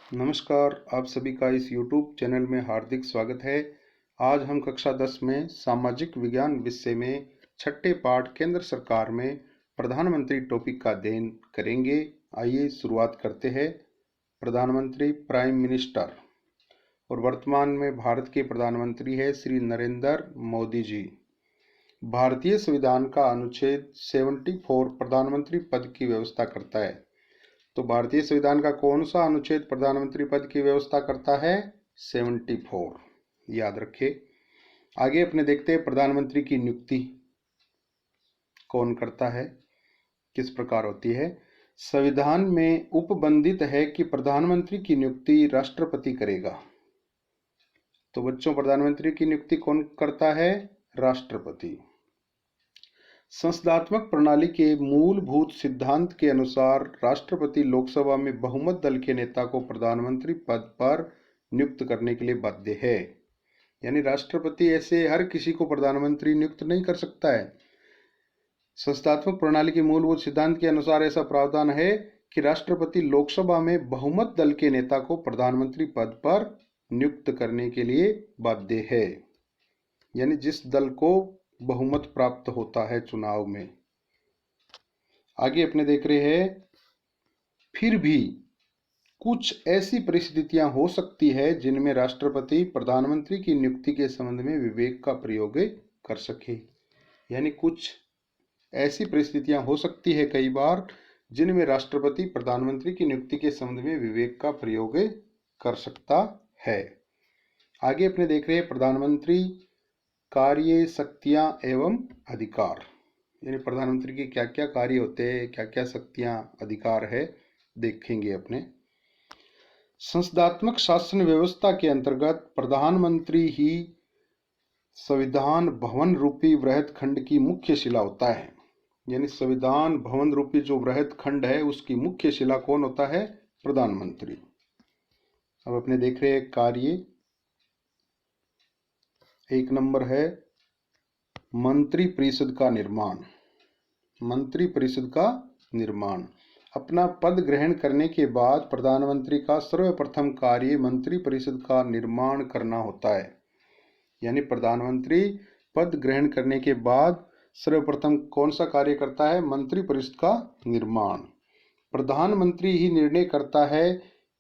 नमस्कार, आप सभी का इस YouTube चैनल में हार्दिक स्वागत है। आज हम कक्षा 10 में सामाजिक विज्ञान विषय में छठे पाठ केंद्र सरकार में प्रधानमंत्री टॉपिक का अध्ययन करेंगे। आइए शुरुआत करते हैं। प्रधानमंत्री प्राइम मिनिस्टर और वर्तमान में भारत के प्रधानमंत्री है श्री नरेंद्र मोदी जी। भारतीय संविधान का अनुच्छेद 74 प्रधानमंत्री पद की व्यवस्था करता है। तो भारतीय संविधान का कौन सा अनुच्छेद प्रधानमंत्री पद की व्यवस्था करता है? 74, याद रखें। आगे अपने देखते हैं प्रधानमंत्री की नियुक्ति कौन करता है, किस प्रकार होती है। संविधान में उपबंधित है कि प्रधानमंत्री की नियुक्ति राष्ट्रपति करेगा। तो बच्चों, प्रधानमंत्री की नियुक्ति कौन करता है? राष्ट्रपति। संसदात्मक प्रणाली के मूलभूत सिद्धांत के अनुसार राष्ट्रपति लोकसभा में बहुमत दल के नेता को प्रधानमंत्री पद पर नियुक्त करने के लिए बाध्य है। यानी राष्ट्रपति ऐसे हर किसी को प्रधानमंत्री नियुक्त नहीं कर सकता है। संसदात्मक प्रणाली के मूलभूत सिद्धांत के अनुसार ऐसा प्रावधान है कि राष्ट्रपति लोकसभा में बहुमत दल के नेता को प्रधानमंत्री पद पर नियुक्त करने के लिए बाध्य है। यानी जिस दल को बहुमत प्राप्त होता है चुनाव में। आगे अपने देख रहे हैं, फिर भी कुछ ऐसी परिस्थितियां हो सकती है जिनमें राष्ट्रपति प्रधानमंत्री की नियुक्ति के संबंध में विवेक का प्रयोग कर सके। यानी कुछ ऐसी परिस्थितियां हो सकती है कई बार जिनमें राष्ट्रपति प्रधानमंत्री की नियुक्ति के संबंध में विवेक का प्रयोग कर सकता है। आगे अपने देख रहे हैं, प्रधानमंत्री कार्य, शक्तियां एवं अधिकार। यानी प्रधानमंत्री के क्या क्या कार्य होते हैं, क्या क्या शक्तियां, अधिकार है, देखेंगे अपने। संसदात्मक शासन व्यवस्था के अंतर्गत प्रधानमंत्री ही संविधान भवन रूपी वृहद खंड की मुख्य शिला होता है। यानी संविधान भवन रूपी जो वृहद खंड है उसकी मुख्य शिला कौन होता है? प्रधानमंत्री। अब अपने देख रहे हैं कार्य। एक नंबर है मंत्री परिषद का निर्माण। मंत्री परिषद का निर्माण। अपना पद ग्रहण करने के बाद प्रधानमंत्री का सर्वप्रथम कार्य मंत्री परिषद का निर्माण करना होता है। यानी प्रधानमंत्री पद ग्रहण करने के बाद सर्वप्रथम कौन सा कार्य करता है? मंत्री परिषद का निर्माण। प्रधानमंत्री ही निर्णय करता है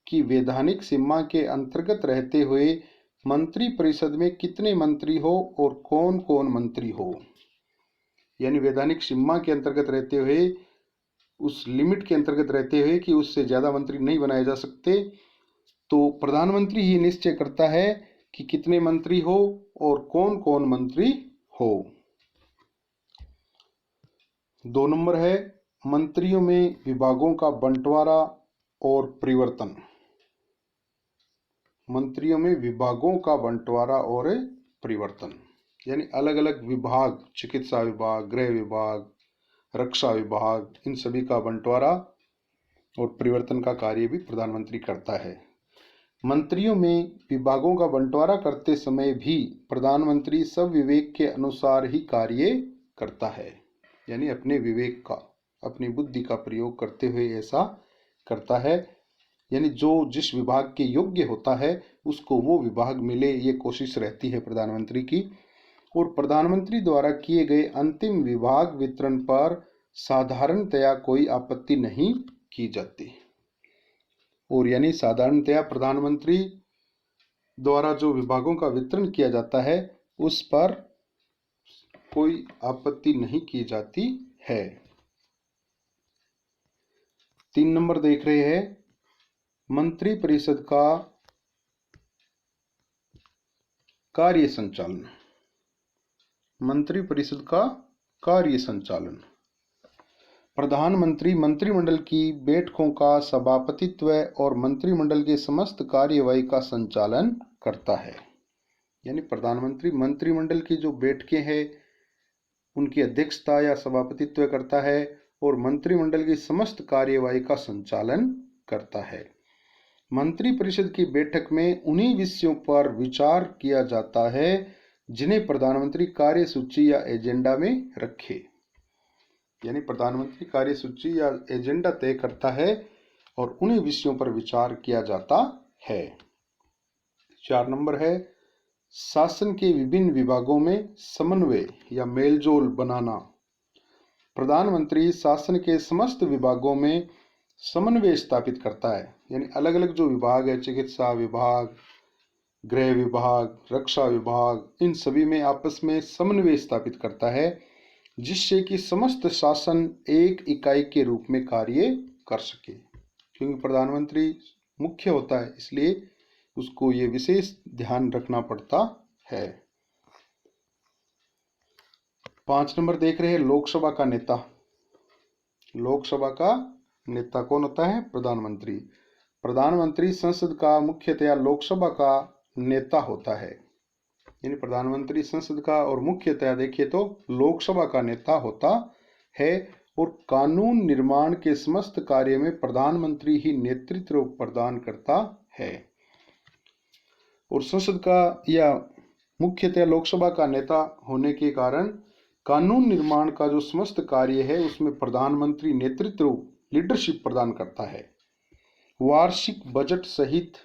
कि वैधानिक सीमा के अंतर्गत रहते हुए मंत्री परिषद में कितने मंत्री हो और कौन कौन मंत्री हो। यानी वैधानिक सीमा के अंतर्गत रहते हुए, उस लिमिट के अंतर्गत रहते हुए कि उससे ज्यादा मंत्री नहीं बनाए जा सकते, तो प्रधानमंत्री ही निश्चय करता है कि कितने मंत्री हो और कौन कौन मंत्री हो। 2 नंबर है मंत्रियों में विभागों का बंटवारा और परिवर्तन। मंत्रियों में विभागों का बंटवारा और परिवर्तन। यानी अलग अलग विभाग, चिकित्सा विभाग, गृह विभाग, रक्षा विभाग, इन सभी का बंटवारा और परिवर्तन का कार्य भी प्रधानमंत्री करता है। मंत्रियों में विभागों का बंटवारा करते समय भी प्रधानमंत्री सब विवेक के अनुसार ही कार्य करता है। यानी अपने विवेक का, अपनी बुद्धि का प्रयोग करते हुए ऐसा करता है। यानी जो जिस विभाग के योग्य होता है उसको वो विभाग मिले, ये कोशिश रहती है प्रधानमंत्री की। और प्रधानमंत्री द्वारा किए गए अंतिम विभाग वितरण पर साधारणतया कोई आपत्ति नहीं की जाती। और यानी साधारणतया प्रधानमंत्री द्वारा जो विभागों का वितरण किया जाता है उस पर कोई आपत्ति नहीं की जाती है। 3 नंबर देख रहे हैं, मंत्री परिषद का कार्य संचालन। मंत्री परिषद का कार्य संचालन। प्रधानमंत्री मंत्रिमंडल की बैठकों का सभापतित्व और मंत्रिमंडल के समस्त कार्यवाही का संचालन करता है। यानी प्रधानमंत्री मंत्रिमंडल की जो बैठकें हैं उनकी अध्यक्षता या सभापतित्व करता है और मंत्रिमंडल की समस्त कार्यवाही का संचालन करता है। मंत्रिपरिषद की बैठक में उन्हीं विषयों पर विचार किया जाता है जिन्हें प्रधानमंत्री कार्यसूची या एजेंडा में रखे। यानी प्रधानमंत्री कार्यसूची या एजेंडा तय करता है और उन्हीं विषयों पर विचार किया जाता है। 4 नंबर है शासन के विभिन्न विभागों में समन्वय या मेलजोल बनाना। प्रधानमंत्री शासन के समस्त विभागों में समन्वय स्थापित करता है, यानी अलग अलग जो विभाग है, चिकित्सा विभाग, गृह विभाग, रक्षा विभाग, इन सभी में आपस में समन्वय स्थापित करता है, जिससे कि समस्त शासन एक इकाई के रूप में कार्य कर सके। क्योंकि प्रधानमंत्री मुख्य होता है, इसलिए उसको ये विशेष ध्यान रखना पड़ता है। 5 नंबर देख रहे हैं लोकसभा का नेता। लोकसभा का नेता कौन होता है? प्रधानमंत्री। प्रधानमंत्री संसद का मुख्यतया लोकसभा का नेता होता है, यानी प्रधानमंत्री संसद का और मुख्यतया देखिए तो लोकसभा का नेता होता है, और कानून निर्माण के समस्त कार्य में प्रधानमंत्री ही नेतृत्व प्रदान करता है। और संसद का या मुख्यतः लोकसभा का नेता होने के कारण कानून निर्माण का जो समस्त कार्य है उसमें प्रधानमंत्री नेतृत्व लीडरशिप प्रदान करता है। वार्षिक बजट सहित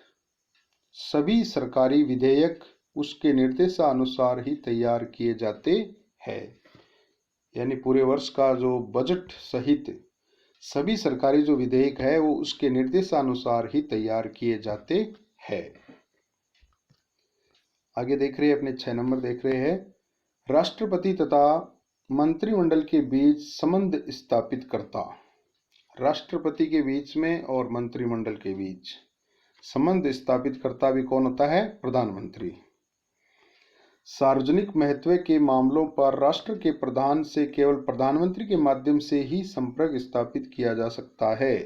सभी सरकारी विधेयक उसके निर्देशानुसार ही तैयार किए जाते हैं, यानी पूरे वर्ष का जो बजट सहित सभी सरकारी जो विधेयक है वो उसके निर्देशानुसार ही तैयार किए जाते हैं। आगे देख रहे हैं, अपने 6 नंबर देख रहे हैं राष्ट्रपति तथा मंत्रिमंडल के बीच संबंध स्थापित करता। राष्ट्रपति के बीच में और मंत्रिमंडल के बीच संबंध स्थापित करता भी कौन होता है? प्रधानमंत्री। सार्वजनिक महत्व के मामलों पर राष्ट्र के प्रधान से केवल प्रधानमंत्री के माध्यम से ही संपर्क स्थापित किया जा सकता है,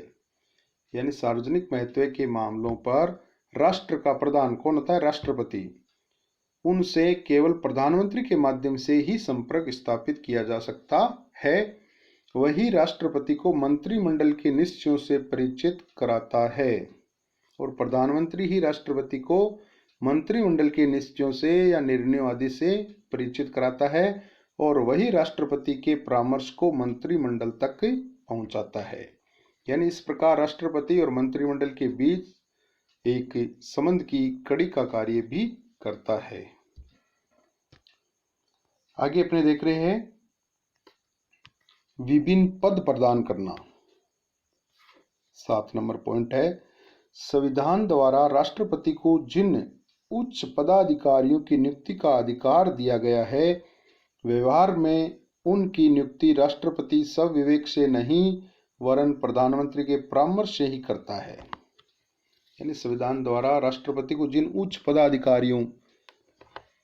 यानी सार्वजनिक महत्व के मामलों पर राष्ट्र का प्रधान कौन होता है? राष्ट्रपति। उनसे केवल प्रधानमंत्री के माध्यम से ही संपर्क स्थापित किया जा सकता है। वही राष्ट्रपति को मंत्रिमंडल के निश्चयों से परिचित कराता है, और प्रधानमंत्री ही राष्ट्रपति को मंत्रिमंडल के निश्चयों से या निर्णयों आदि से परिचित कराता है, और वही राष्ट्रपति के परामर्श को मंत्रिमंडल तक पहुंचाता है। यानी इस प्रकार राष्ट्रपति और मंत्रिमंडल के बीच एक संबंध की कड़ी का कार्य भी करता है। आगे अपने देख रहे हैं विभिन्न पद प्रदान करना। 7 नंबर पॉइंट है संविधान द्वारा राष्ट्रपति को जिन उच्च पदाधिकारियों की नियुक्ति का अधिकार दिया गया है, व्यवहार में उनकी नियुक्ति राष्ट्रपति स्वविवेक से नहीं वरन प्रधानमंत्री के परामर्श से ही करता है। यानी संविधान द्वारा राष्ट्रपति को जिन उच्च पदाधिकारियों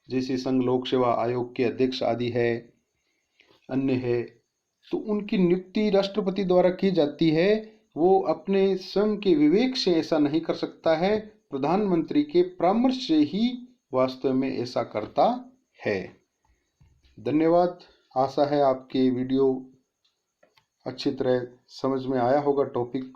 जैसे संघ लोक सेवा आयोग के अध्यक्ष आदि है, अन्य है, तो उनकी नियुक्ति राष्ट्रपति द्वारा की जाती है। वो अपने स्वयं के विवेक से ऐसा नहीं कर सकता है, प्रधानमंत्री के परामर्श से ही वास्तव में ऐसा करता है। धन्यवाद। आशा है आपके वीडियो अच्छी तरह समझ में आया होगा टॉपिक।